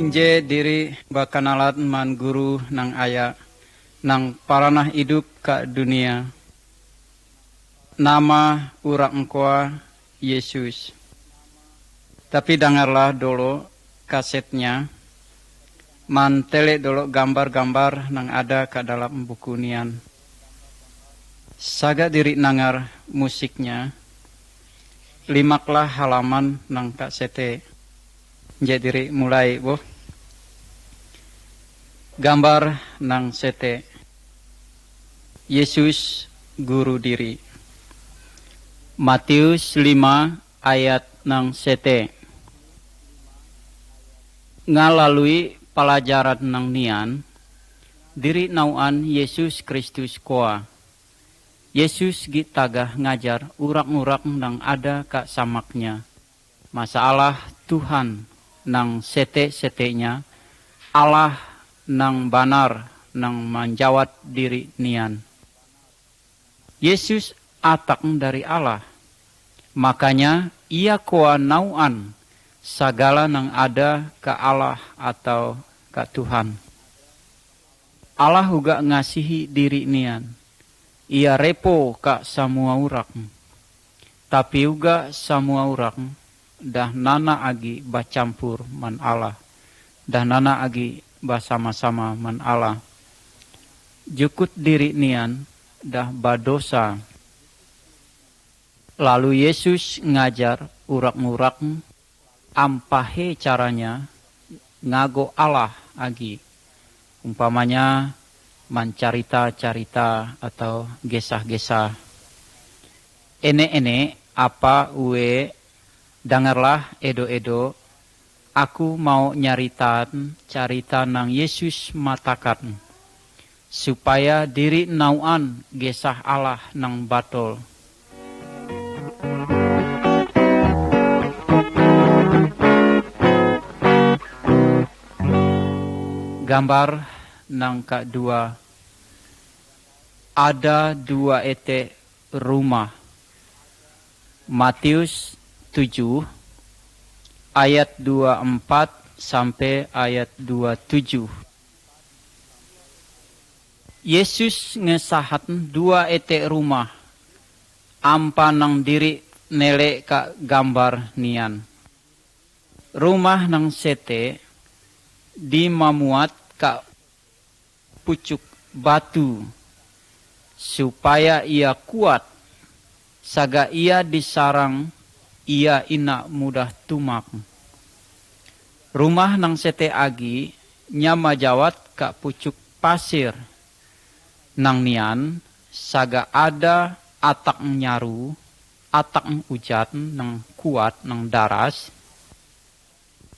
Inje diri bakanalat man guru nang aya nang paranah hidup ka dunia. Nama urang engkoa Yesus. Tapi dengarlah dulu kasetnya. Man tele dulu gambar-gambar nang ada ke dalam buku nian. Saga diri nangar musiknya. Limaklah halaman nang kasete. Jadi mulai boh. Gambar nang sete. Yesus guru diri. Matius 5 ayat nang sete. Ngalalui pelajaran nang nian. Diri nauan Yesus Kristus koa. Yesus gitagah ngajar urak-urak nang ada ka samaknya. Masalah Tuhan nang sete-setenya, Allah nang banar nang menjawat diri nian. Yesus atak dari Allah, makanya ia koa nauan segala nang ada ke Allah atau ke Tuhan. Allah juga ngasihi diri nian, ia repo ke semua urak, tapi juga semua urak dah nana agi bacampur man Allah. Dah nana agi bersama-sama man Allah. Jukut diri nian dah badosa. Lalu Yesus ngajar urak-urak ampahe caranya ngago Allah agi. Umpamanya mancarita-carita atau gesah-gesah. Ene-ene apa uwe. Dengarlah edo-edo, aku mau nyaritan carita nang Yesus matakan, supaya diri nauan gesah Allah nang batol. Gambar nang kedua, ada dua ete rumah. Matius 7 ayat 24 sampai ayat 27. Yesus ngesahat dua ete rumah ampa nang diri nele ka gambar nian. Rumah nang sete di mamuat ka pucuk batu supaya ia kuat saga ia disarang ia ina mudah tumak. Rumah nang sete agi nyama jawat ka pucuk pasir. Nang nian saga ada atak nyaru, atak ujat nang kuat nang daras.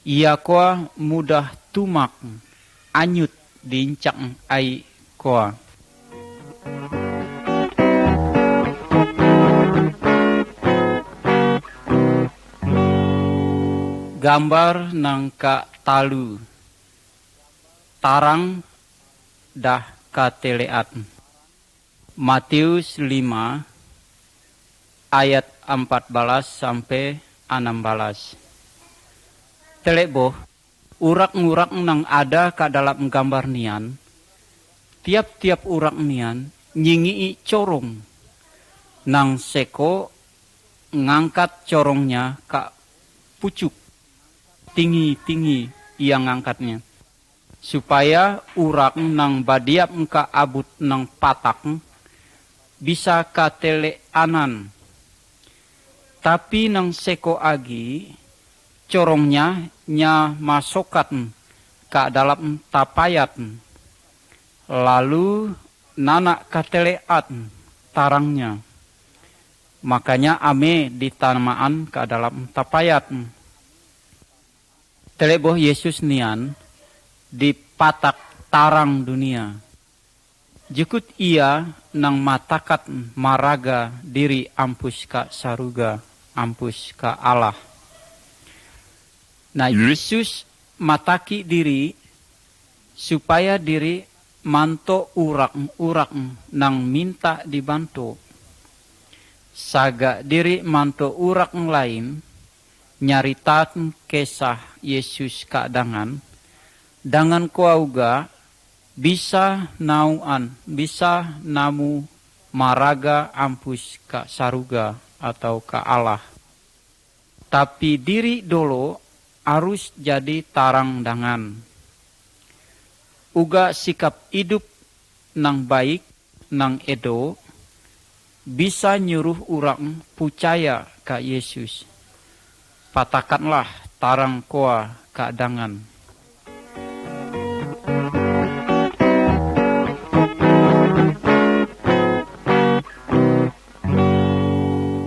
Ia koa mudah tumak, anyut dincak ai koa. Gambar nang ka talu, tarang dah ka teleat. Matius 5 ayat 14 sampai 16. Teleboh, urak-urak nang ada ka dalam gambar nian, tiap-tiap urak nian nyingi corong, nang seko ngangkat corongnya ka pucuk. Tinggi-tinggi ia ngangkatnya. Supaya urak nang badiap ka abut nang patak bisa katele anan. Tapi nang seko agi corongnya nya masokat ka dalam tapayat. Lalu nanak kateleat tarangnya. Makanya ame ditanamaan ka dalam tapayat. Teleboh Yesus nian di patak tarang dunia. Jukut ia nang matakat maraga diri ampus ka saruga, ampus ka Allah. Nah Yesus mataki diri supaya diri manto urak nang minta dibantu. Saga diri manto urak lain nyaritan kisah Yesus keadangan Dengan koa uga bisa nauan, bisa namu maraga ampus ka saruga atau ka Allah. Tapi diri dulu harus jadi tarang dangan. Uga sikap hidup nang baik, nang edo, bisa nyuruh orang percaya ka Yesus. Patakanlah tarang koa keadangan.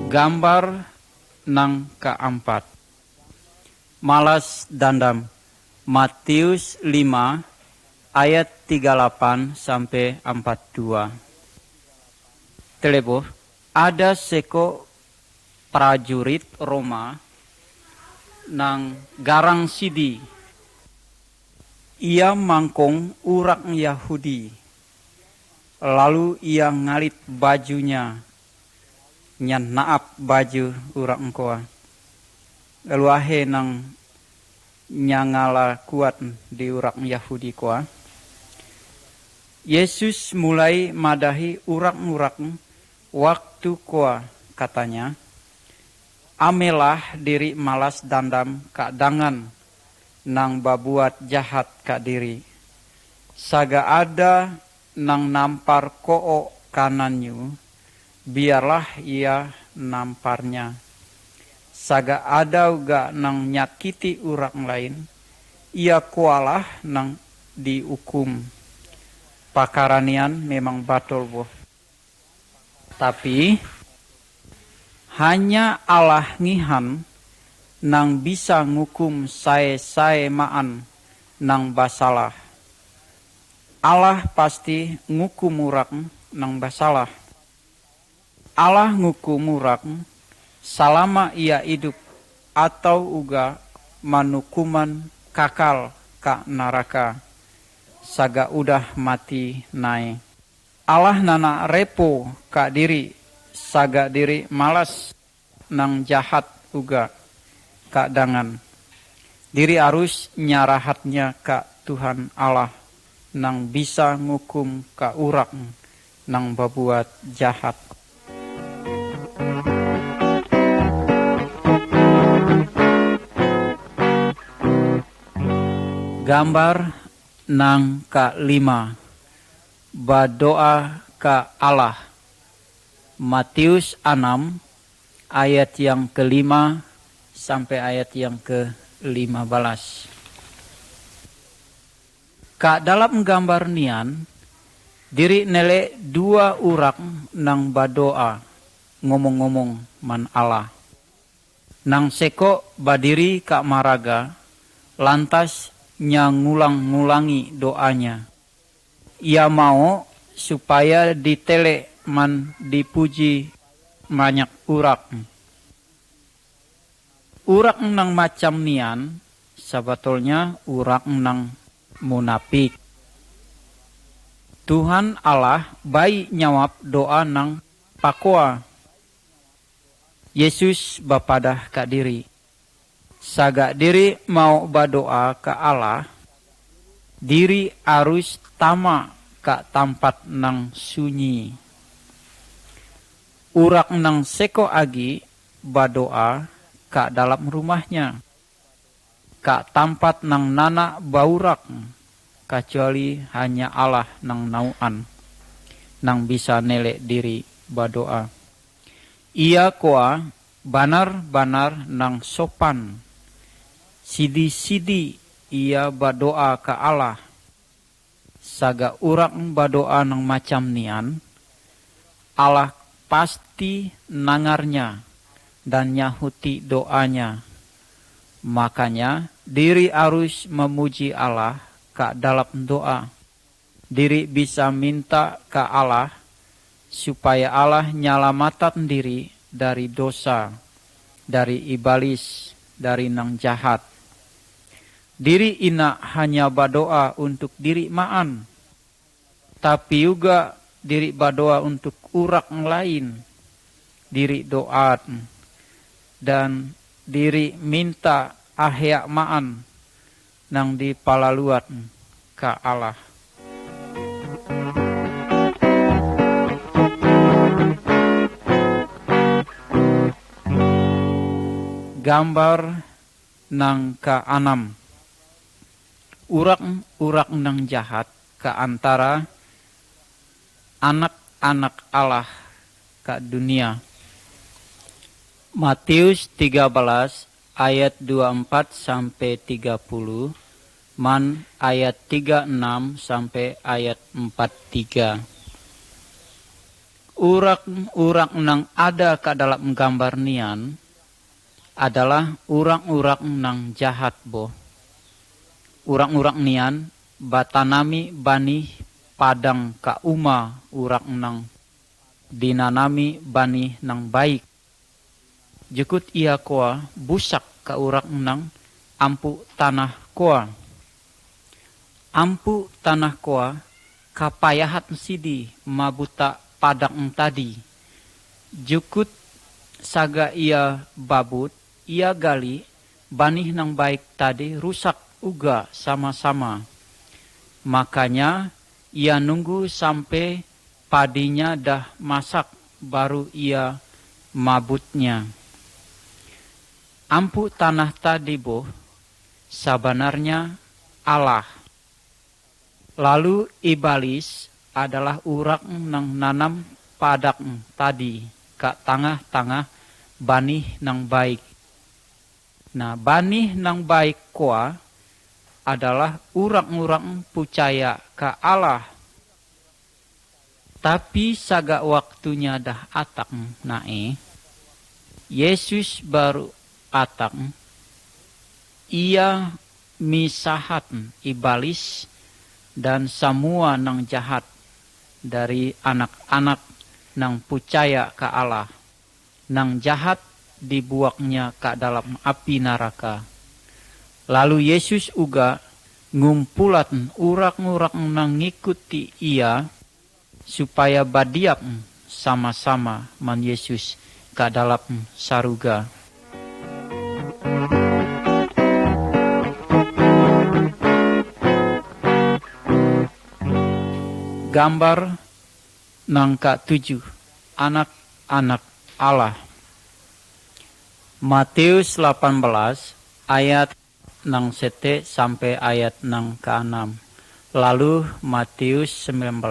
Gambar nang keempat. Malas dendam. Matius 5 ayat 38 sampai 42. Telebo, ada seko prajurit Roma nang garang sidi. Ia mangkong urak Yahudi. Lalu ia ngalit bajunya. Nyan naap baju urak engkoa. Lalu ahe nang nyangala kuat di urak Yahudi koa. Yesus mulai madahi urak-urak waktu koa katanya. Amelah diri malas dandam keadangan nang babuat jahat ka diri. Saga ada nang nampar ko'o kananyu, biarlah ia namparnya. Saga ada uga nang nyakiti orang lain, ia kualah nang dihukum. Pakaranian memang batul boh. Tapi hanya Allah ngihan nang bisa ngukum sae-sae maan nang basalah. Allah pasti ngukum orang nang basalah. Allah ngukum orang selama ia hidup atau uga manukuman kakal ka neraka saga udah mati nae. Allah nana repo ka diri saga diri malas nang jahat uga ka dangan. Diri harus nyarahatnya ka Tuhan Allah nang bisa ngukum ka urak nang babuat jahat. Gambar nang ka-5. Berdoa ka Allah. Matius 6 ayat yang ke-5 sampai ayat yang ke-15. Ka dalam gambar nian, diri nele dua urak nang berdoa ngomong-ngomong man Allah. Nang seko badiri ka maraga, lantas nya ngulang-ngulangi doanya. Ia mau supaya ditele man dipuji banyak urak. Urak nang macam nian, sebetulnya urak nang munafik. Tuhan Allah baik nyawab doa nang pakoa. Yesus bapadah ka diri. Saga diri mau berdoa ke Allah, diri harus tama ke tempat nang sunyi. Urak nang seko agi berdoa ke dalam rumahnya, ke tempat nang nana baurak, kecuali hanya Allah nang nauan, nang bisa nelek diri berdoa. Ia koa banar-banar nang sopan. Sidi-sidi ia berdoa ke Allah. Saga urang berdoa nang macam nian, Allah pasti nangarnya dan nyahuti doanya. Makanya diri harus memuji Allah ke dalam doa. Diri bisa minta ke Allah supaya Allah nyalamatan diri dari dosa, dari iblis, dari nang jahat. Diri ina hanya berdoa untuk diri maan, tapi juga diri berdoa untuk urak lain. Diri doa dan diri minta ahya maan nang dipalaluat ka Allah. Gambar nang ka-6, urak nang jahat ke antara anak-anak Allah ke dunia. Matius 13 ayat 24 sampai 30, man ayat 36 sampai ayat 43. Urak nang ada ke dalam gambar nian adalah urak nang jahat boh. Urak nian batanami bani padang ka uma urak nang dinanami bani nang baik. Jekut ia koa busak ka urak nang ampu tanah koa. Ampu tanah koa kapayahat sidi mabuta padang tadi. Jekut saga ia babut, ia gali, banih nang baik tadi rusak uga sama-sama. Makanya ia nunggu sampai padinya dah masak baru ia mabutnya. Ampu tanah tadi boh, sebenarnya Allah. Lalu iblis adalah urak nang nanam padak tadi ke tengah-tengah banih nang baik. Nah, banih nang baik koa adalah urak percaya ke Allah. Tapi saga waktunya dah atak nae, Yesus baru atak, ia misahat iblis dan semua nang jahat dari anak-anak nang percaya ke Allah. Nang jahat dibuaknya ke dalam api neraka. Lalu Yesus uga ngumpulat urak nang ngikuti ia supaya badiap sama-sama man Yesus ke dalam saruga. Gambar nang ka-7, anak-anak Allah. Matius 18 ayat nang 1 sampai ayat nang ke-6. Lalu Matius 19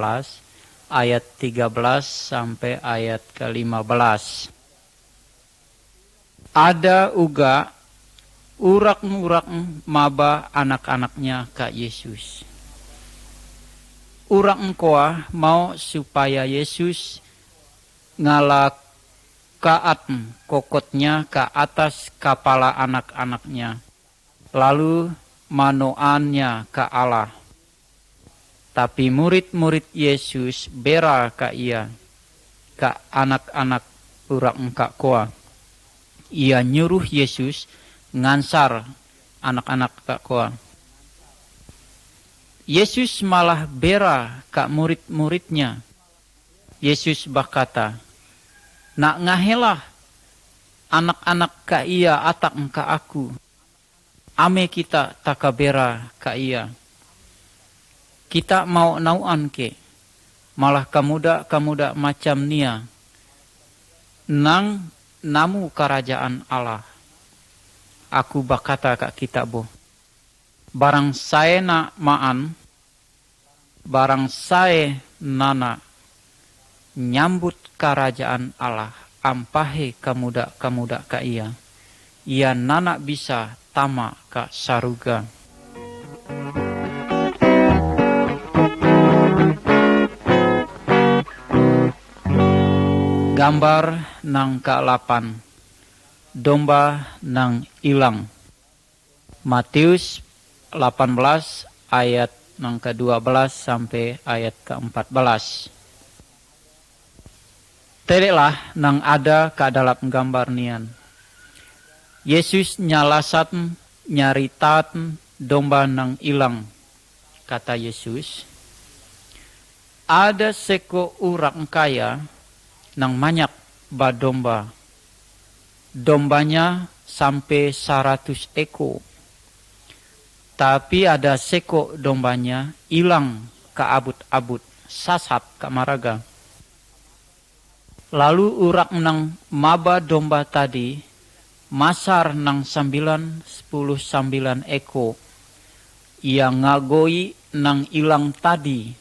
ayat 13 sampai ayat ke-15. Ada uga urak maba anak-anaknya ke Yesus. Urak koa mau supaya Yesus ngalak kaat kokotnya ke atas kepala anak-anaknya, lalu manoannya ke Allah. Tapi murid-murid Yesus bera ke ia, ke anak-anak urak koa. Ia nyuruh Yesus ngansar anak-anak ke koa. Yesus malah bera ke murid-muridnya. Yesus berkata, nak ngahelah anak-anak ka ia atak ka aku. Ame kita takabera ka ia. Kita mau nauan ke. Malah kamuda macam nia. Nang namu kerajaan Allah. Aku berkata ka kita boh. Barang saya nak maan. Barang saya nana nyambut kerajaan Allah, ampahe kamuda ka ia. Ia nana bisa tama ka saruga. Gambar nang ka-8, domba nang ilang. Matius 18 ayat nang ke-12 sampai ayat ke-14. Tereklah nang ada ke dalam gambar nian. Yesus nyalasat nyaritat domba nang ilang. Kata Yesus, ada seko urak kaya nang manyak ba domba. Dombanya sampai 100 ekor. Tapi ada seko dombanya hilang ke abut-abut, sasat ke maraga. Lalu urak nang maba domba tadi, masar nang 9 eko, ia ngagoi nang ilang tadi.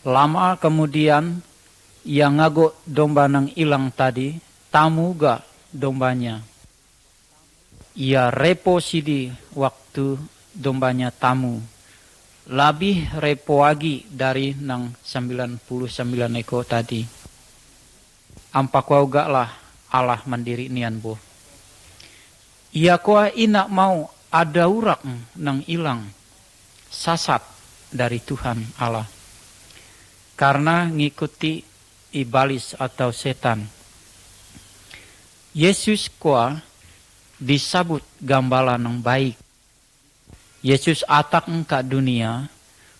Lama kemudian, ia ngago domba nang ilang tadi, tamu ga dombanya. Ia repo sidi waktu dombanya tamu. Lebih repo lagi dari nang 99 eko tadi. Ampak wau gak lah Allah mandiri nian bo. Ia koa inak mau ada urak nang ilang. Sasat dari Tuhan Allah. Karena ngikuti iblis atau setan. Yesus koa disebut gambala nang baik. Yesus atak ke dunia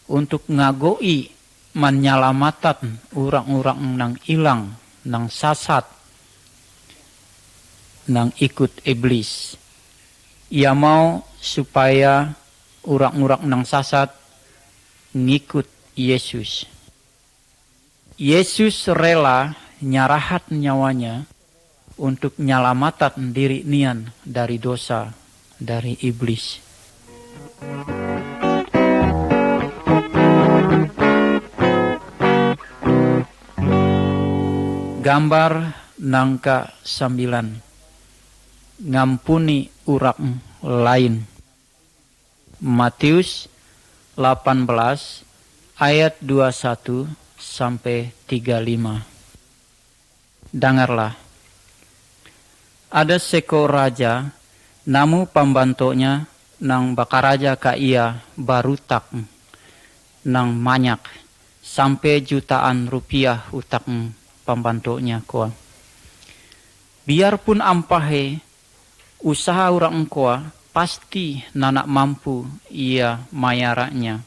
untuk ngagoi menyelamatan orang-orang nang ilang, nang sasat, nang ikut iblis. Ia mau supaya orang-orang nang sasat ngikut Yesus. Yesus rela nyarahat nyawanya untuk nyelamatan diri nian dari dosa, dari iblis. Gambar nangka 9. Ngampuni urak lain. Matius 18 ayat 21 sampai 35. Dengarlah. Ada seko raja, namu pembantunya nang bakaraja ka ia barutak nang banyak sampai jutaan rupiah utak pembantunya koa. Biarpun ampahe usaha orang koa pasti nanak mampu ia mayaraknya.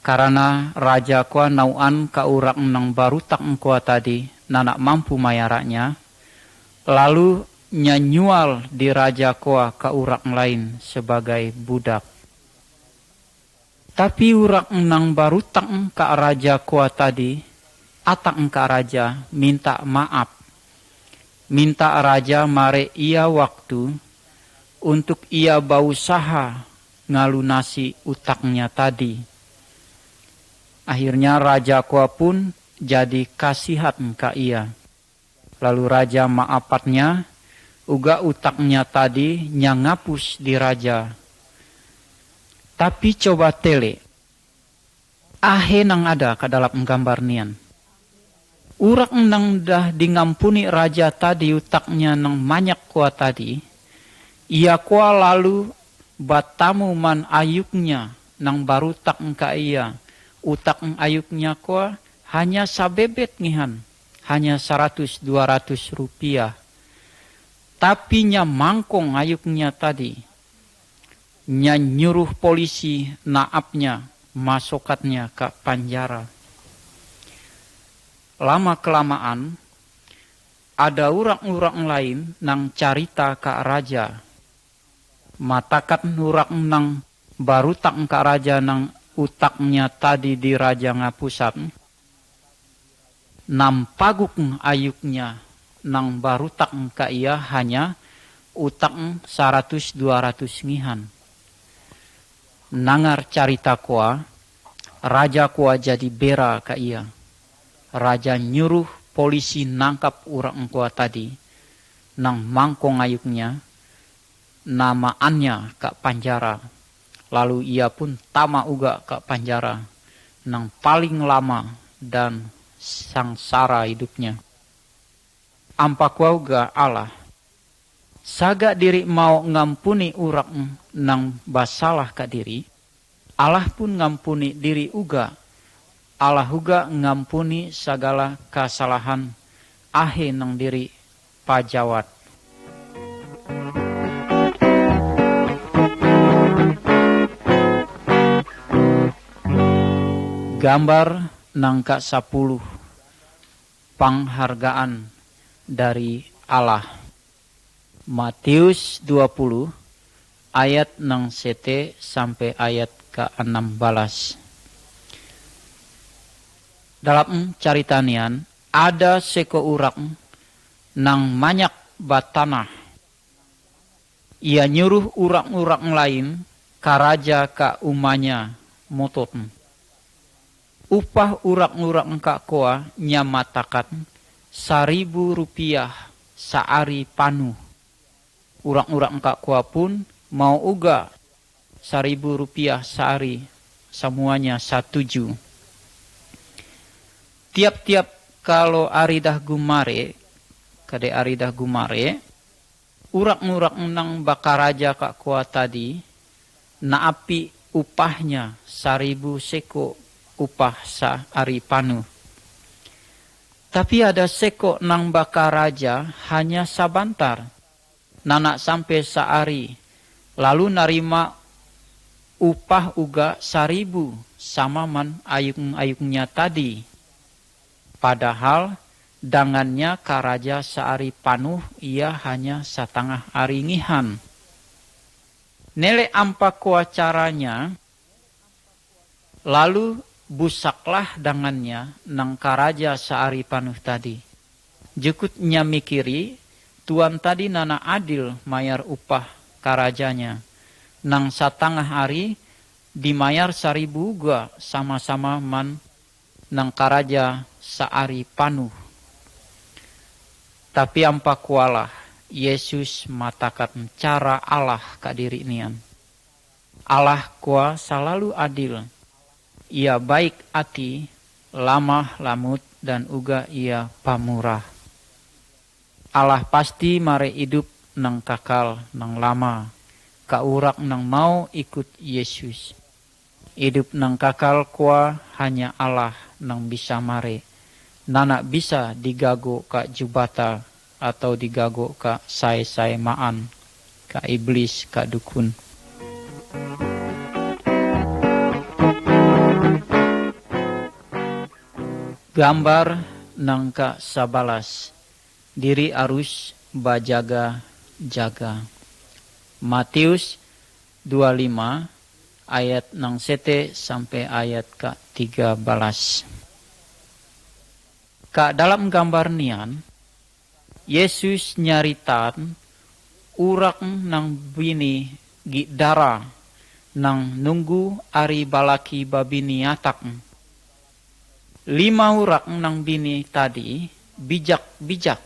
Karena raja koa nauan ka urak nang barutak koa tadi nanak mampu mayaraknya. Lalu nyanyual di raja koa ke urak lain sebagai budak. Tapi urak nang barutak ke raja koa tadi, atak ke raja minta maaf. Minta raja mare ia waktu untuk ia berusaha ngalunasi utaknya tadi. Akhirnya raja koa pun jadi kasihat ke ia. Lalu raja maafatnya, uga utaknya tadi nyangapus di raja. Tapi coba tele, ahe nang ada ke dalam gambar nian. Urak nang dah dingampuni raja tadi utaknya nang banyak kuat tadi, ia kuat lalu batamu man ayuknya nang baru tak engka ia. Utak ayuknya kuat hanya sabebet ngihan. Hanya 100-200 rupiah. Tapi nya mangkong ayuknya tadi. Nya nyuruh polisi naapnya, masukatnya ke penjara. Lama-kelamaan, ada orang-orang lain nang carita ke raja. Matakat orang nang barutak ke raja nang utaknya tadi di raja ngapusat. Nampaguk ayuknya nang barutak ka ia hanya utak 100-200 ngihan. Nangar carita koa, raja koa jadi bera ka ia. Raja nyuruh polisi nangkap orang koa tadi, nang mangkong ayuknya, namaannya ka penjara. Lalu ia pun tama uga ka penjara, nang paling lama dan sangsara hidupnya. Ampak wauga Allah. Saga diri mau ngampuni urak nang basalah ka diri. Allah pun ngampuni diri uga. Allah uga ngampuni segala kesalahan ahe nang diri pajawat. Gambar nangka 10 penghargaan dari Allah. Matius 20 ayat nang sete sampai ayat ke-16. Dalam caritanian ada seko urang nang manyak batanah. Ia nyuruh urang-urang lain karaja ka umanya motot. Upah urang-urang ka koa nyamatakan 1.000 rupiah saari panuh. Urang-urang ka koa pun mau uga 1.000 rupiah saari, semuanya setuju. Tiap-tiap kalau aridah gumare, kade aridah gumare, urak-urak nang bakaraja kak koa tadi, naapi upahnya 1.000 seko upah saari panuh. Tapi ada seko nang bakaraja hanya sabantar, nanak sampai saari, lalu narima upah uga 1.000 sama man ayung-ayungnya tadi. Padahal dangannya karaja saari panuh ia hanya setengah ari ngihan. Nele ampa koa caranya, lalu busaklah dangannya nang karaja saari panuh tadi. Jukutnya mikiri, tuan tadi nana adil mayar upah karajanya. Nang setengah hari dimayar 1.000 gua sama-sama man nang karaja saari panuh. Tapi ampa kualah Yesus matakan cara Allah kadiri nian. Allah kua selalu adil. Ia baik hati, lamah lamut dan uga ia pamurah. Allah pasti mare hidup nang kakal nang lama. Kaurak nang mau ikut Yesus. Hidup nang kakal kua hanya Allah nang bisa mare. Nanak bisa digago ka jubata atau digago ka sai-sai maan, ka iblis, ka dukun. Gambar nang ka 11. Diri arus bajaga-jaga. Matius 25 ayat nang sete sampai ayat ke 13. Ka dalam gambar nian, Yesus nyaritan urak nang bini gidara nang nunggu ari balaki babini atak. 5 urak nang bini tadi bijak-bijak,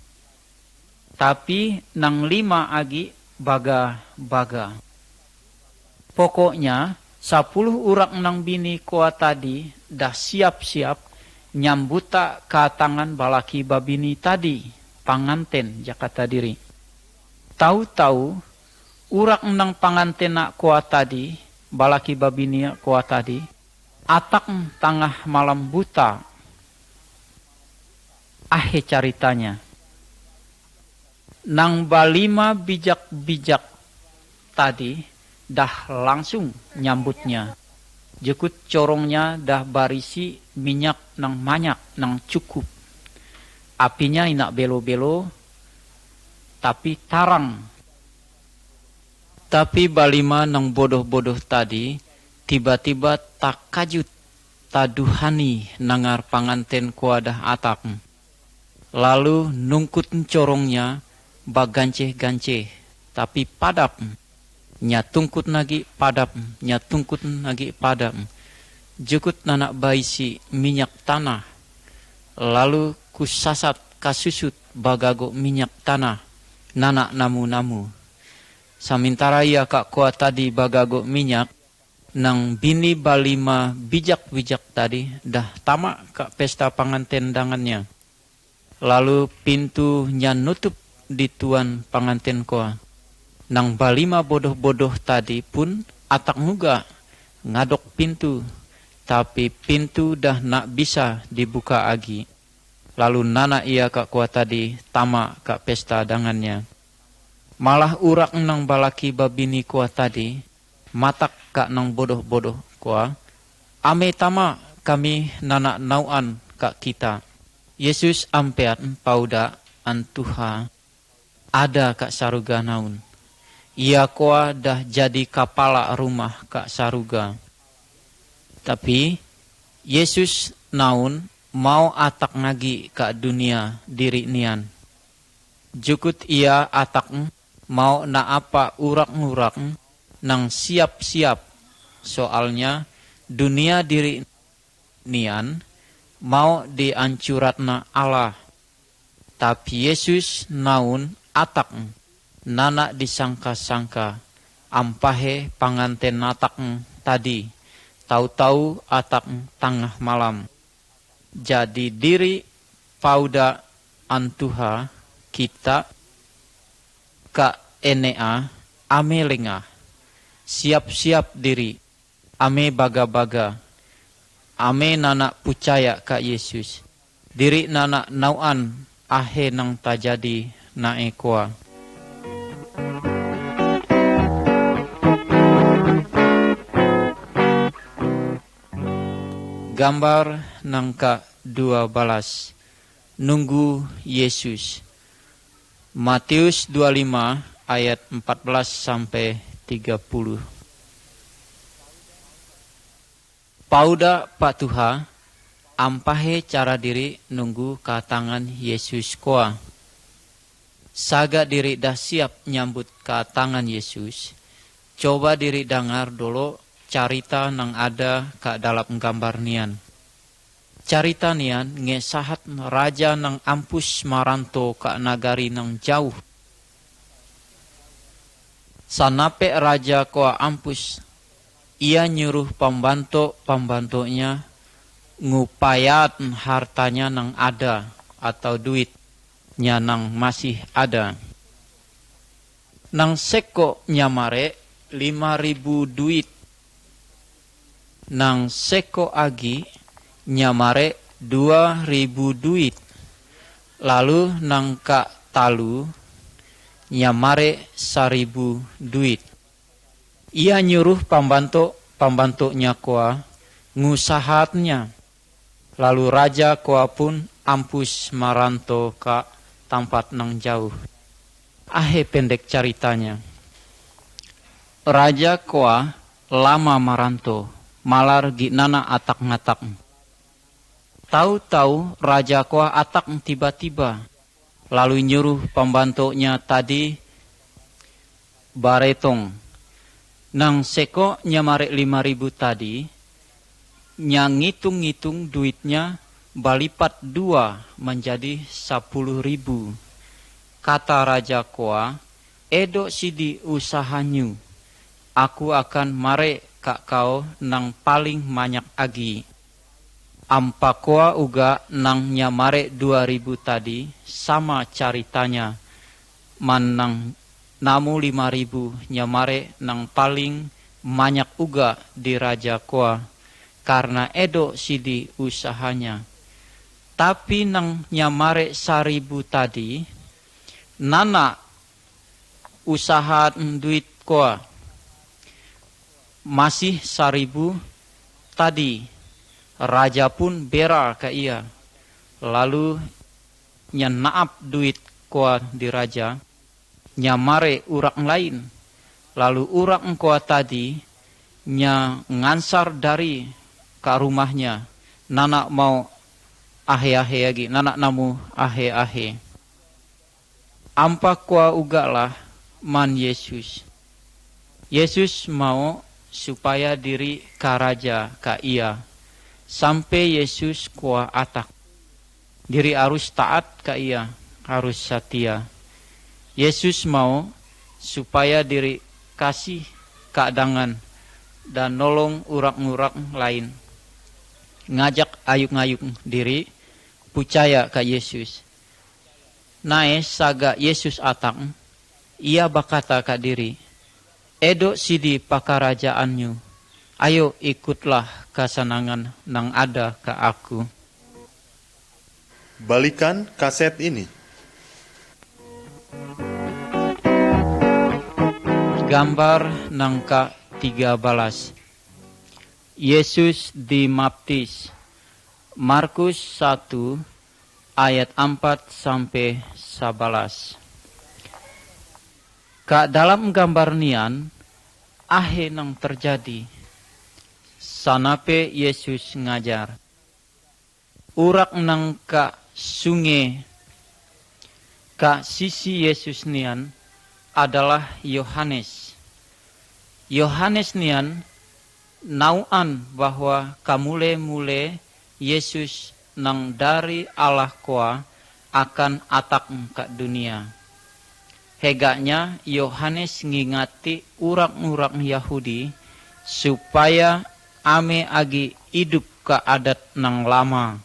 tapi nang 5 agi baga-baga. Pokoknya 10 urak nang bini koa tadi dah siap-siap nyambuta ka tangan balaki babini tadi, panganten jakata diri. Tahu-tahu urak nang panganten nak koa tadi, balaki babini koa tadi, atak tengah malam buta. Ahe caritanya. Nang balima bijak-bijak tadi dah langsung nyambutnya. Jekut corongnya dah barisi minyak nang banyak, nang cukup. Apinya inak belo-belo, tapi tarang. Tapi balima nang bodoh-bodoh tadi, tiba-tiba tak kajut, taduhani nangar panganten kuadah atak. Lalu nungkut corongnya, baganceh-ganceh, tapi padap. Nyatungkut lagi padap, nyatungkut lagi padap. Jukut nanak baisi minyak tanah. Lalu kusasat kasusut bagago minyak tanah. Nanak namu-namu. Samintara ia kak kuat tadi bagago minyak. Nang bini balima bijak-bijak tadi dah tamak kak pesta panganten dangannya. Lalu pintunya nutup di tuan panganten koa. Nang balima bodoh-bodoh tadi pun atak muga ngadok pintu. Tapi pintu dah nak bisa dibuka lagi. Lalu nana ia kak kuat tadi tamak kak pesta dangannya. Malah urak nang balaki babini kuat tadi matak kak nang bodoh-bodoh kuat. Ame tamak kami nana nauan kak kita. Yesus ampeat pauda antuha ada kak saruga naun. ia koa dah jadi kepala rumah kak saruga. Tapi Yesus naun mau atak ngagi kak dunia diri nian. Jukut ia atak mau na apa urak-ngurak nang siap-siap. Soalnya dunia diri nian mau diancuratna Allah. Tapi Yesus naun atak nana disangka-sangka ampahe panganten natak tadi. Tahu-tahu atak tengah malam. Jadi diri pauda antuha kita ka enea ame lengah. Siap-siap diri ame baga-baga. Ame nana percaya ka Yesus. Diri nana nauan ahe nang tajadi na ekoa. Gambar nang ke-12. Nunggu Yesus. Matius 25 ayat 14 sampai 30. Pauda patuha ampahe cara diri nunggu katangan Yesus koa. Saga diri dah siap nyambut katangan Yesus. Coba diri dengar dulu carita nang ada ka dalam gambar nian. Carita nian ngesahat raja nang ampus maranto ka nagari nang jauh. Sanape raja koa ampus, ia nyuruh pembantunya ngupayat hartanya nang ada atau duitnya nang masih ada. Nang seko nyamare 5.000 duit. Nang seko agi nyamare 2.000 duit. Lalu nang ka talu nyamare 1.000 duit. Ia nyuruh pembantunya koa ngusahatnya. Lalu raja koa pun ampus maranto ka tempat nang jauh. Ahe pendek ceritanya. Raja koa lama maranto. Malar ginana atak ngatak. Tahu-tahu raja koa atak tiba-tiba. Lalu nyuruh pembantunya tadi baretong. Nang seko nyamare 5.000 tadi. Nyang ngitung-ngitung duitnya balipat 2 menjadi 10.000. Kata raja koa, edo sidi usahanyu. Aku akan mare kak kau nang paling banyak agi. Ampa koa uga nang nyamare 2.000 tadi sama caritanya. Manang namu 5.000 nyamare nang paling banyak uga di raja koa. Karena edo sidi usahanya. Tapi nang nyamare 1.000 tadi, nana usaha duit koa. Masih 1.000 tadi. Raja pun bera ke ia. Lalu nyenaap duit koa di raja. Nyamare urak lain. Lalu urak koa tadi ngansar dari ke rumahnya. Nana mau ahe-ahe lagi. Nana namu ahe-ahe. Ampa koa ugalah man Yesus. Yesus mau supaya diri ka raja ka ia. Sampai Yesus koa atak. Diri harus taat ka ia. Harus setia. Yesus mau supaya diri kasih keadangan dan nolong urak-ngurak lain. Ngajak ayuk-ngayuk diri. Percaya ka Yesus. Nae saga Yesus atak. Ia bakata ka diri. Edo sidi pakarajaannya. Ayo ikutlah kesenangan nang ada ke aku. Balikan kaset ini. Gambar nang ke-13. Yesus dibaptis. Markus 1 ayat 4 sampai 11. Kak dalam gambar nian, ahe nang terjadi. Sanape Yesus ngajar. Urak nang ka sungai, ka sisi Yesus nian adalah Yohanes. Yohanes nian nauan bahwa kamule-mule Yesus nang dari Allah koa akan atak ka dunia. Hegaknya Yohanes ngingati urak-urak Yahudi supaya ame agi hidup ka adat nang lama,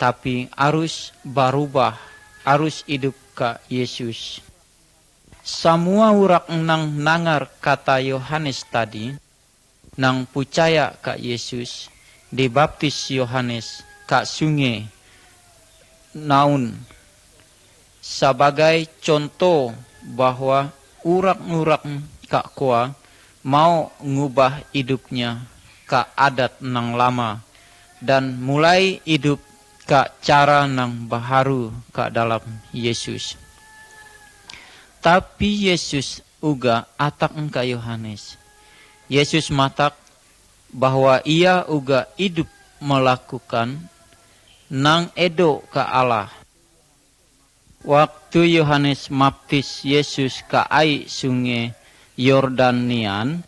tapi arus barubah, arus hidup ka Yesus. Semua urak nang nangar kata Yohanes tadi, nang percaya ka Yesus, dibaptis Yohanes ka sungai Naun sebagai contoh bahwa urak-urak kak koa mau ngubah hidupnya ke adat nang lama dan mulai hidup ke cara nang baharu ke dalam Yesus. Tapi Yesus uga atak ke Yohanes. Yesus matak bahwa ia uga hidup melakukan nang edo ke Allah. Waktu Yohanes baptis Yesus ke air sungai Yordanian,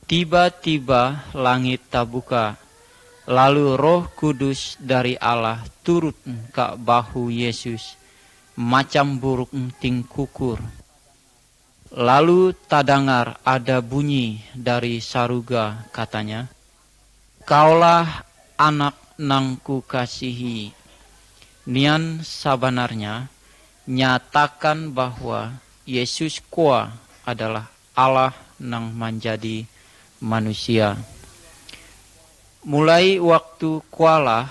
tiba-tiba langit terbuka, lalu Roh Kudus dari Allah turut ke bahu Yesus, macam buruk ting kukur. Lalu tadengar ada bunyi dari saruga, katanya, "Kaulah anak nang kukasihi." Nian sebenarnya nyatakan bahwa Yesus koa adalah Allah nang menjadi manusia. Mulai waktu kuala,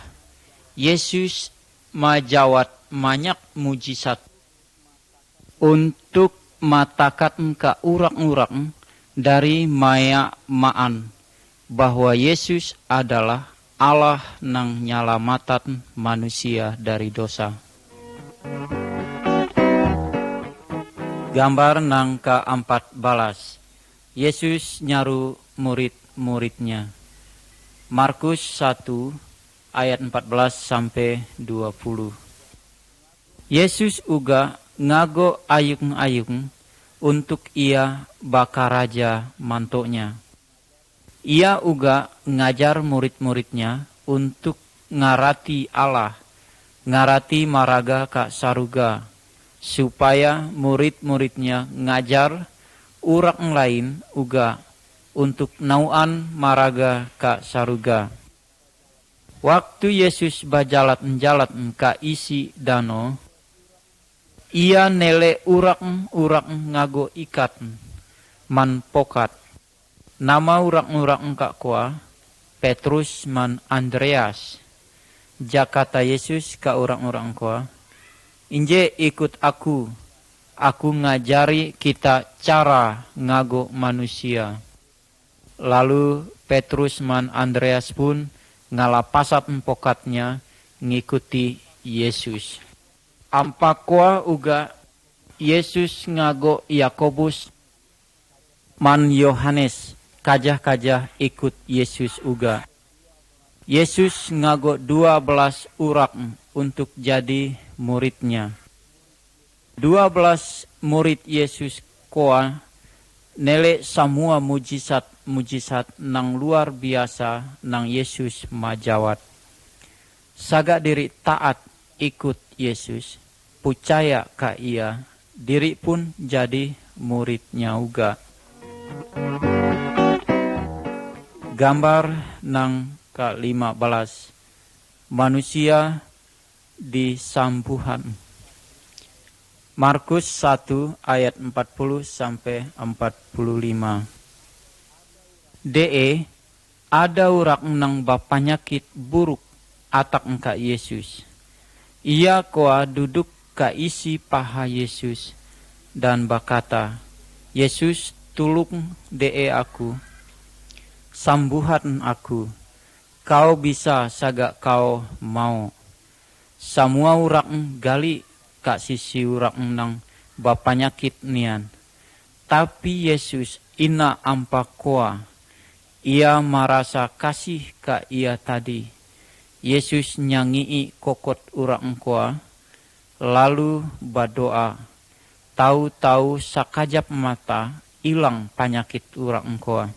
Yesus majawat banyak mujizat untuk matakan ke urak-urak dari maya maan bahwa Yesus adalah Allah nang nyalamatan manusia dari dosa. Gambar nang ke-14. Yesus nyaru murid-muridnya. Markus 1 ayat 14 sampai 20. Yesus uga ngago ayung-ayung untuk ia bakaraja mantoknya. Ia uga ngajar murid-muridnya untuk ngarati Allah, ngarati maraga ka saruga, supaya murid-muridnya ngajar orang lain uga untuk nauan maraga ka saruga. Waktu Yesus bajalat-jalat ka isi danau, ia nele urak ngago ikat man pokat. Nama urak ka koa Petrus man Andreas. Jakata Yesus ka urak koa, "Inje ikut aku ngajari kita cara ngago manusia." Lalu Petrus man Andreas pun ngalapasat pokatnya ngikuti Yesus. Ampakwa uga Yesus ngago Yakobus man Yohanes kajah-kajah ikut Yesus uga. Yesus ngago 12 urak untuk jadi muridnya. 12 murid Yesus koa nele semua mujizat nang luar biasa nang Yesus majawat. Saga diri taat ikut Yesus, percaya ka ia, diri pun jadi muridnya uga. Gambar nang ke-15. Manusia disambuhan. Markus 1 ayat 40 sampai 45. Ada orang nang bapanyakit buruk atak ka Yesus. Ia koa duduk ka isi paha Yesus dan berkata, "Yesus, tulung aku, sambuhan aku, kau bisa saga kau mau." Semua orang gali ka sisi orang nang bapanyakit nian, Tapi Yesus ina ampa koa. Ia merasa kasih ka ia tadi. Yesus nyangii kokot urang koa, lalu berdoa. Tahu-tahu sakajap mata ilang penyakit urang koa.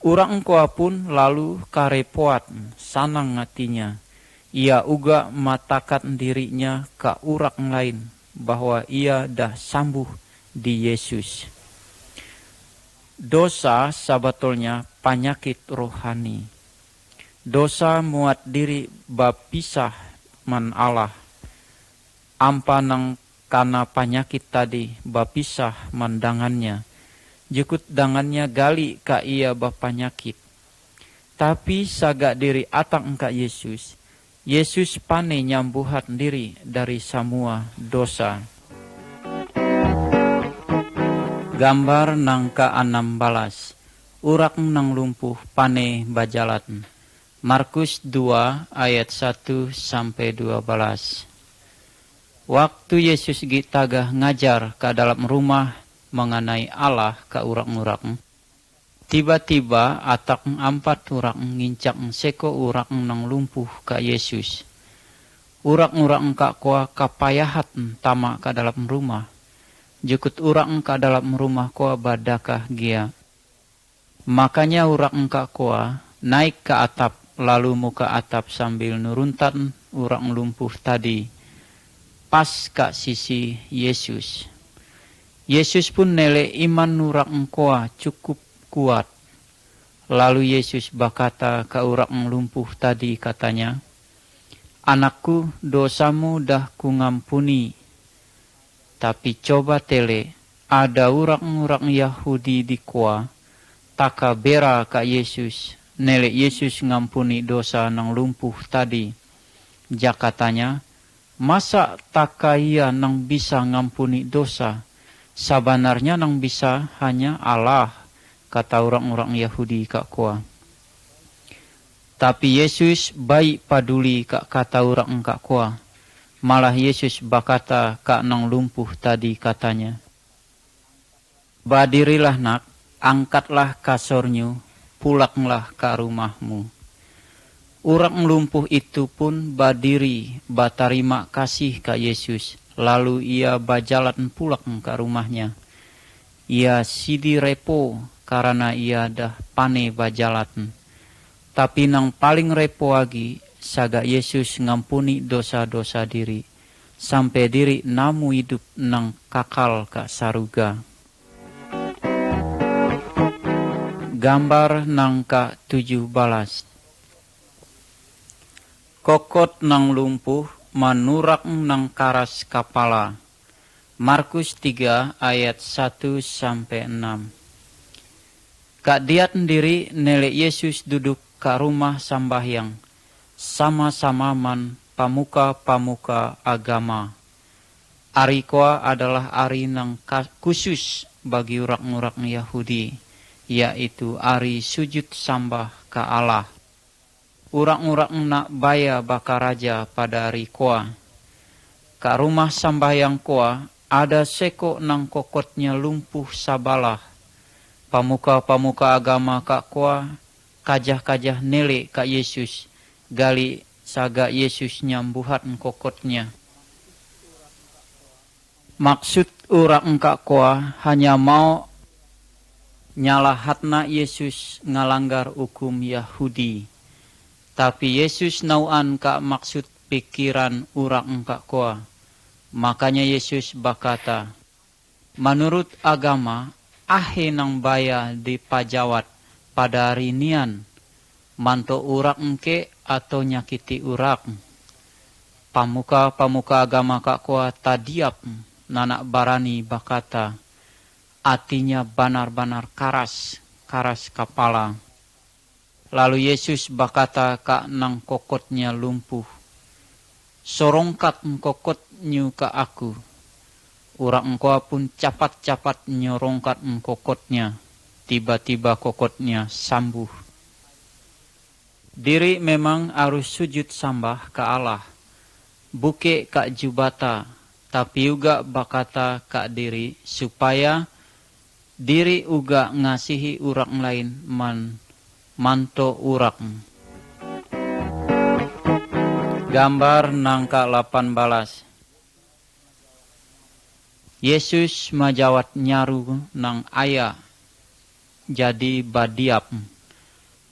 Urang koa pun lalu karepoat sanang hatinya. Ia uga matakan dirinya ke urang lain bahwa ia dah sembuh di Yesus. Dosa sebetulnya penyakit rohani. Dosa muat diri bapisah man Allah. Ampa nang karena penyakit tadi bapisah mandangannya. Jukut dangannya gali ka ia bapanyakit. Tapi sagak diri atang ka Yesus. Yesus pane nyambuhat diri dari semua dosa. Gambar nang ka-16. Urak nang lumpuh pane bajalat. Markus 2 ayat 1 sampai 12. Waktu Yesus gitagah ngajar ke dalam rumah mengenai Allah ke urak-urak. Tiba-tiba atak 4 urak ngincak seko urak nang lumpuh ke Yesus. Urak-urak ka koa kapayahat tama ke dalam rumah. Jukut urak ka dalam rumah koa badakah gia. Makanya urak ka koa naik ke atap lalu muka atap sambil nuruntan urak lumpuh tadi. Pas ke sisi Yesus. Yesus pun nele iman urak koa cukup kuat. Lalu Yesus berkata ke urak lumpuh tadi katanya, "Anakku, dosamu dah kungampuni." Tapi coba tele, ada urak-urak Yahudi di koa, taka bera ka Yesus, nele Yesus ngampuni dosa nang lumpuh tadi. Jakatanya, masa taka ia nang bisa ngampuni dosa? Sebenarnya nang bisa hanya Allah, kata orang-orang Yahudi kak koa. Tapi Yesus baik paduli kak kata orang kak koa. Malah Yesus berkata kak nang lumpuh tadi katanya, "Badirilah nak, angkatlah kasornyu, pulanglah ke rumahmu." Orang lumpuh itu pun berdiri, berterima kasih ke Yesus. Lalu ia berjalan pulang ke rumahnya. Ia sidi repo karena ia dah pane berjalan. Tapi nang paling repo lagi, saga Yesus ngampuni dosa-dosa diri. Sampai diri namu hidup nang kakal ke saruga. Gambar nang ke-17. Kokot nang lumpuh manurak nang karas kepala. Markus 3 ayat 1 sampai 6. Kak dia sendiri nele Yesus duduk ke rumah sambahyang sama-sama man pamuka-pamuka agama. Ari koa adalah ari nang khusus bagi urak-urak Yahudi, yaitu ari sujud sambah ke Allah. Urak-urak nak baya bakaraja pada hari koa. Ka rumah sambahyang koa ada seko nang kokotnya lumpuh sabalah. Pamuka-pamuka agama kak koa kajah-kajah nele kak Yesus. Gali saga Yesus nyambuhat kokotnya. Maksud urak kak koa hanya mau nyalahatna Yesus ngalanggar hukum Yahudi. Tapi Yesus nauan ka maksud pikiran urang ka koa. Makanya Yesus berkata, menurut agama, ahe nang baya di pajawat pada rinian, manto urak engke atau nyakiti urak. Pamuka-pamuka agama ka koa tadiap, nanak barani berkata, atinya banar-banar karas kepala. Lalu Yesus berkata kak nang kokotnya lumpuh, "Sorongkat kokotnya ke aku." Urang koa pun capat-capat nyorongkat kokotnya. Tiba-tiba kokotnya sambuh. Diri memang harus sujud sambah ke Allah. Buke kak jubata, tapi juga berkata kak diri supaya diri uga ngasihi urak lain manto urak. Gambar nangka 18. Yesus majawat nyaru nang aya jadi badiap.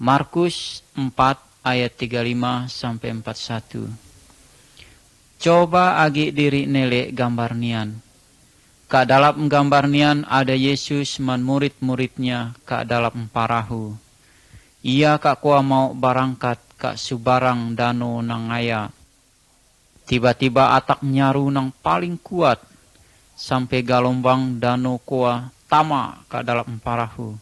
Markus 4 ayat 35 sampai 41. Coba agi diri nele gambar nian. Ka dalam gambar nian ada Yesus man murid-muridnya ka dalam parahu. Ia ka kuah mau barangkat ka subarang dano nang aya. Tiba-tiba atak nyaru nang paling kuat sampai galombang dano kuah tama ka dalam parahu.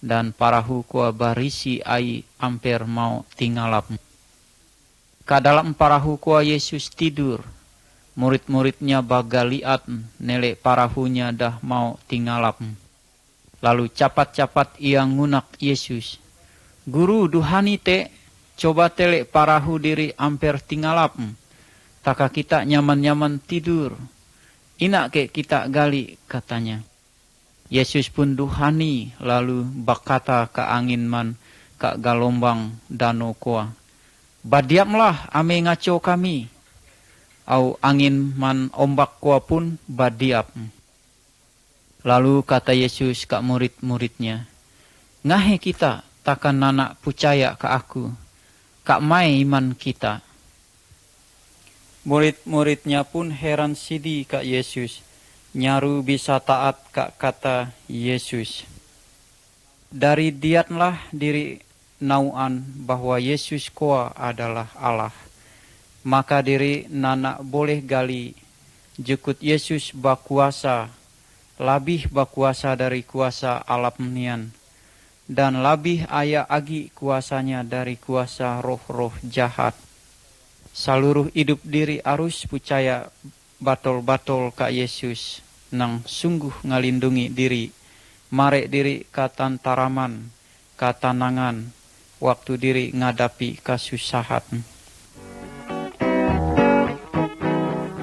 Dan parahu kuah barisi ai amper mau tinggalap. Ka dalam parahu kuah Yesus tidur. Murid-muridnya bagaliat nele parahunya dah mau tinggalap. Lalu capat-capat ia ngunak Yesus. Guru duhani te, coba tele parahu diri amper tinggalap. Taka kita nyaman-nyaman tidur. Inak ke kita gali, katanya. Yesus pun duhani lalu bakata ke angin man ke galombang danau kuah. Badiamlah ame ngaco kami. Au angin man ombak kuah pun badiap. Lalu kata Yesus ke murid-muridnya, ngahe kita takkan nana percaya ke aku, kak mai iman kita. Murid-muridnya pun heran sidi ke Yesus, nyaru bisa taat ke kata Yesus. Dari diatlah diri nauan bahwa Yesus kuah adalah Allah. Maka diri nana boleh gali jukut Yesus bakuasa, labih bakuasa dari kuasa alam nian, dan labih aya agi kuasanya dari kuasa roh-roh jahat. Seluruh hidup diri arus percaya batol-batol ka Yesus, nang sungguh ngalindungi diri, marek diri katantaraman, katanangan, waktu diri ngadapi kasusahan.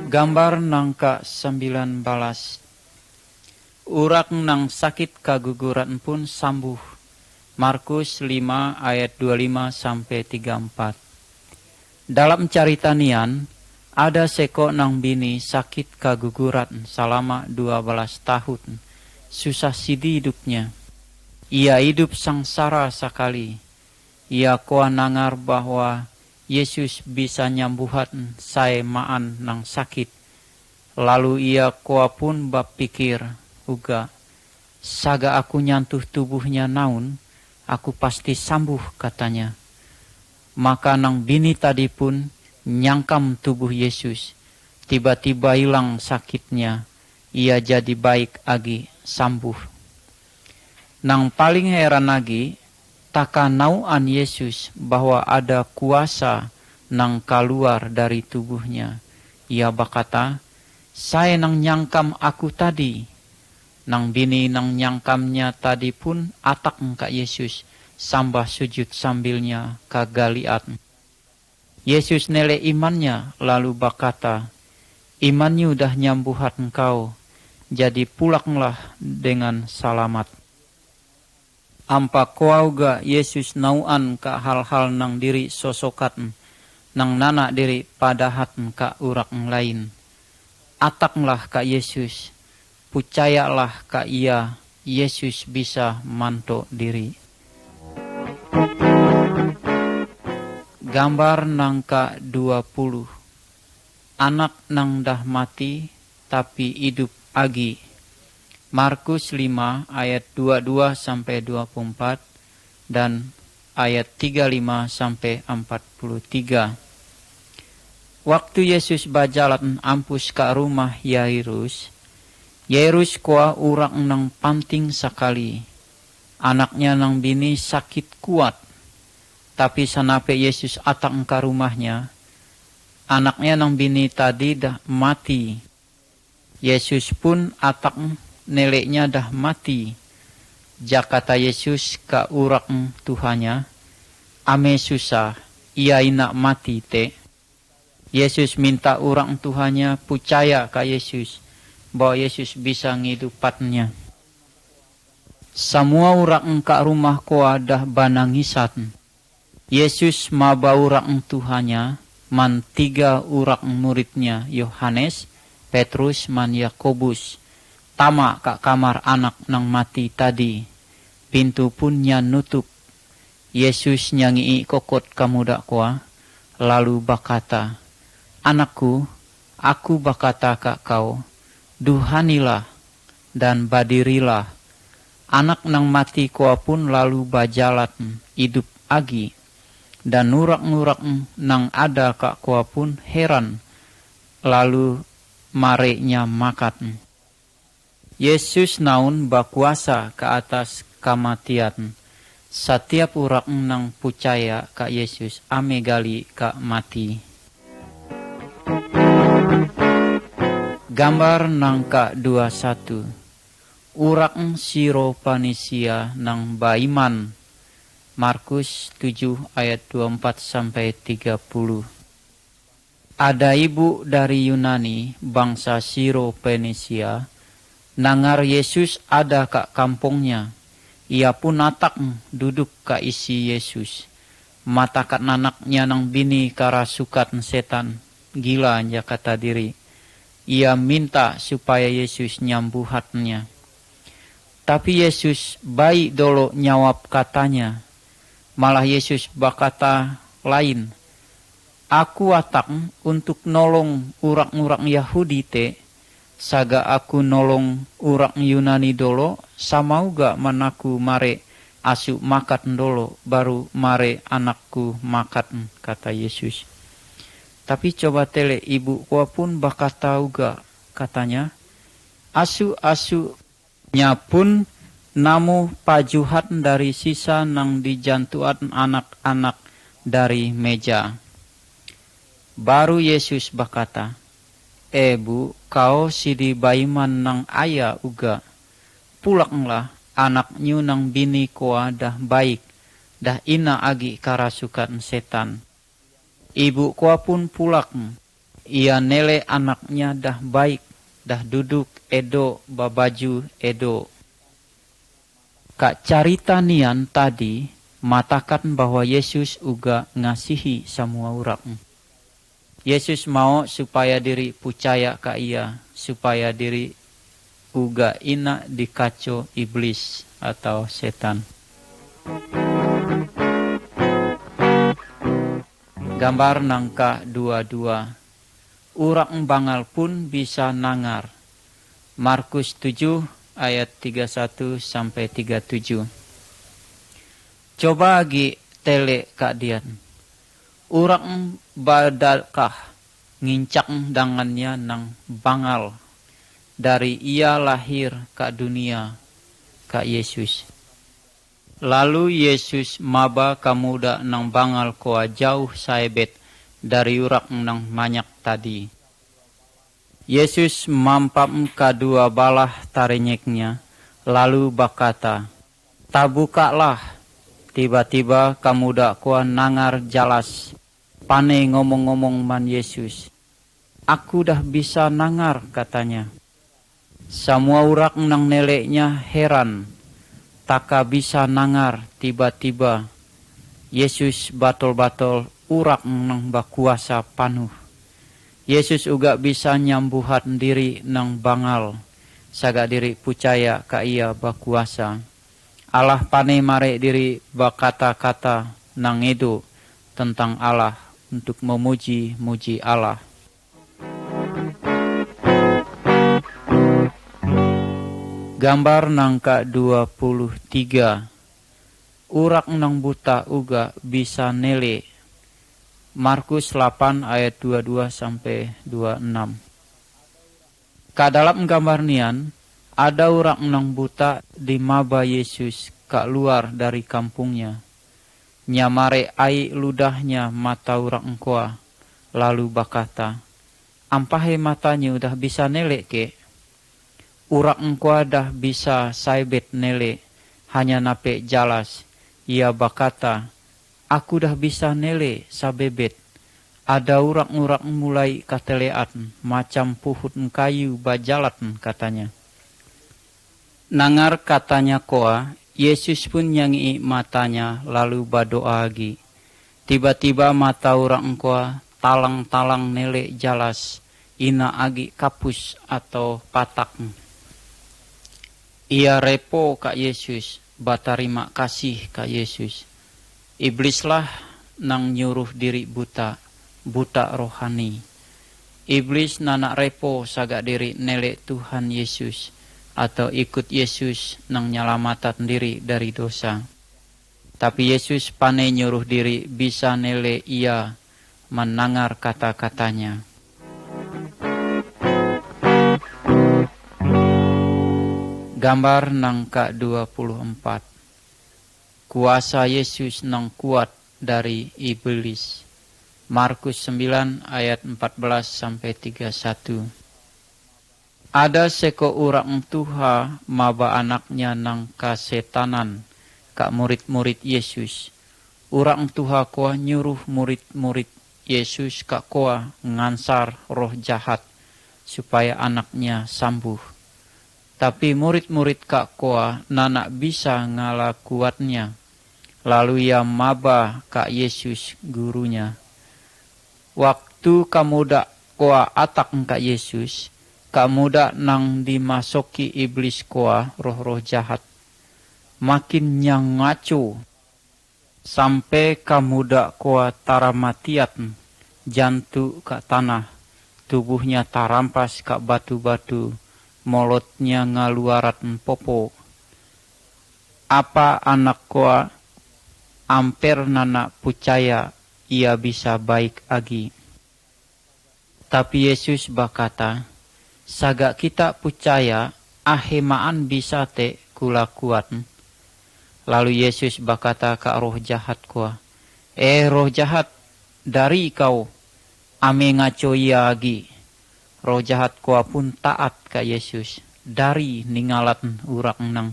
Gambar nangka 19. Urak nang sakit kaguguran pun sambuh. Markus 5 ayat 25 sampai 34. Dalam cerita nian, ada seko nang bini sakit kaguguran selama 12 tahun. Susah sidi hidupnya. Ia hidup sangsara sekali. Ia kuah nangar bahwa Yesus bisa nyambuhat saya maan nang sakit. Lalu ia kuah pun bapikir uga, saga aku nyantuh tubuhnya naun, aku pasti sambuh, katanya. Maka nang bini tadi pun nyangkam tubuh Yesus. Tiba-tiba hilang sakitnya. Ia jadi baik agi sambuh. Nang paling heran lagi, taka nauan Yesus bahwa ada kuasa nang keluar dari tubuhnya. Ia berkata, saya nang nyangkam aku tadi. Nang bini nang nyangkamnya tadi pun atak ka Yesus sambah sujud sambilnya kagaliat. Yesus nele imannya lalu berkata, imannya udah nyambuhat engkau, jadi pulanglah dengan selamat. Ampa kuauga Yesus nauan ka hal-hal nang diri sosokat, nang nana diri padahat ka urak lain. Ataklah ka Yesus, percayalah ka ia, Yesus bisa manto diri. Gambar nangka 20. Anak nang dah mati tapi hidup agi. Markus 5 ayat 22 sampai 24 dan ayat 35 sampai 43. Waktu Yesus berjalan ampus ke rumah Yairus, Yairus kuah urang nang panting sekali. Anaknya nang bini sakit kuat. Tapi sanape Yesus atak ke rumahnya, anaknya nang bini tadi dah mati. Yesus pun atak neleknya dah mati. Jakata Yesus ka urak Tuhannya, ame susah, ia inak mati te. Yesus minta orang Tuhannya percaya ka Yesus, bahwa Yesus bisa ngidupatnya. Semua orang ka rumah koa dah banangisat. Yesus maba orang Tuhannya, man 3 orang muridnya Yohanes, Petrus, man Yakobus. Tama ka kamar anak nang mati tadi. Pintu pun nya nutup. Yesus nyanyi kokot kamuda koa, lalu berkata, "Anakku, aku berkata ka kau, duhanilah dan badirilah." Anak nang mati koa pun lalu bajalat hidup agi. Dan nurak-nurak nang ada kak koa pun heran. Lalu mareknya makat. Yesus naun bakuasa ke atas kematian. Setiap orang nang percaya ka Yesus ame gali ka mati. Gambar nang ka 21. Urak siro Panisia nang baiman. Markus 7 ayat 24 sampai 30. Ada ibu dari Yunani bangsa Siro Fenisia nangar Yesus ada ka kampungnya. Ia pun natak duduk ka isi Yesus. Matakat nanaknya nang bini karasukat setan gila anja kata diri. Ia minta supaya Yesus nyambuhatnya. Tapi Yesus baik dolo nyawab katanya. Malah Yesus berkata lain. Aku atak untuk nolong urak-urak Yahudi te. Saga aku nolong urak Yunani dolo. Sama uga manaku mare asu makat dolo. Baru mare anakku makat, kata Yesus. Tapi coba tele ibu kuah pun berkata uga katanya. Asu-asunya pun namu pajuhat dari sisa nang dijantuan anak-anak dari meja. Baru Yesus berkata, Bu, kau sidi baiman nang ayah uga. Pulanglah anaknya nang bini koa dah baik, dah ina agi karasukan setan. Ibu koa pun pulang. Ia nele anaknya dah baik, dah duduk edo babaju edo. Kak carita nian tadi matakan bahwa Yesus uga ngasihi semua orang. Yesus mau supaya diri percaya ka ia, supaya diri uga ina dikaco iblis atau setan. Gambar nangka 22. Urang bangal pun bisa nangar. Markus 7 ayat 31 sampai 37. Coba lagi tele kak dian. Urang badalkah ngincak dangannya nang bangal. Dari ia lahir ke dunia kak Yesus. Lalu Yesus maba kamuda nang bangal koa jauh saebet dari urak nang banyak tadi. Yesus mampam kedua balah tarinyeknya, lalu berkata, "Tabukalah." Tiba-tiba kamuda koa nangar jalas. Pane ngomong-ngomong man Yesus. "Aku dah bisa nangar," katanya. Semua urak nang neleknya heran. Taka bisa nangar tiba-tiba. Yesus batol-batol urak nang bakuasa panuh. Yesus uga bisa nyambuhat diri nang bangal. Saga diri percaya ka ia bakuasa. Allah pane mare diri bakata-kata nang edo tentang Allah untuk memuji-muji Allah. Gambar nang ka 23. Urak nang buta uga bisa nele. Markus 8 ayat 22 sampai 26. Ka dalam gambar nian ada orang nang buta di maba Yesus ka luar dari kampungnya. Nyamare ai ludahnya mata orang koa. Lalu berkata, "Ampahe matanya udah bisa nele ke?" Orang koa dah bisa saibet nele, hanya nape jalas. Ia berkata, "Aku dah bisa nele sabebet." Ada urak-urak mulai kateleat, macam puhut kayu bajalat katanya. Nangar katanya koa, Yesus pun nyangi matanya lalu berdoa lagi. Tiba-tiba mata orang koa talang-talang nele jalas, ina agi kapus atau patak. Ia repo Kak Yesus, batarima kasih Kak Yesus. Iblislah nang nyuruh diri buta rohani. Iblis nanak repo sagak diri nele Tuhan Yesus, atau ikut Yesus nang nyalamatan diri dari dosa. Tapi Yesus pane nyuruh diri bisa nele ia menangar kata-katanya. Gambar nang ke-24. Kuasa Yesus nang kuat dari iblis. Markus 9 ayat 14-31. Ada seko urang tuha maba anaknya nang kasetanan kak murid-murid Yesus. Urang tuha koa nyuruh murid-murid Yesus kak koa ngansar roh jahat supaya anaknya sambuh. Tapi murid-murid kak koa nanak bisa ngalakuatnya. Lalu ia maba kak Yesus gurunya. Waktu kamuda koa atak kak Yesus, kamuda nang dimasuki iblis koa roh-roh jahat. Makin yang ngaco sampai kamuda koa taramatiat jantu kak tanah. Tubuhnya tarampas kak batu-batu. Molotnya ngaluarat popo. Apa anak koa amper nana percaya ia bisa baik agi. Tapi Yesus berkata, sagak kita percaya ahemaan bisa te kula kuat. Lalu Yesus berkata ke roh jahat koa, roh jahat dari kau ame ngaco ia agi. Roh jahat koa pun taat ke Yesus dari ningalat urang nang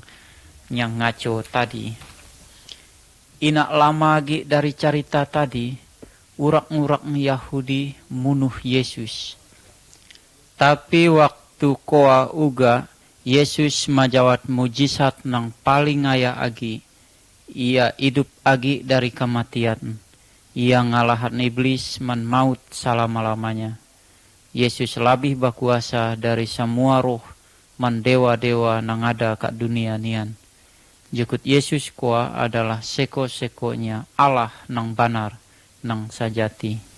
yang ngaco tadi. Inak lama lagi dari cerita tadi, urak-urak Yahudi munuh Yesus. Tapi waktu koa uga, Yesus majawat mujizat nang paling ngaya agi. Ia hidup agi dari kematian. Ia ngalahan iblis man maut selama-lamanya. Yesus lebih berkuasa dari semua roh man dewa-dewa nang ada kat dunia nian. Jukut Yesus koa adalah seko-sekonya Allah nang banar nang sajati.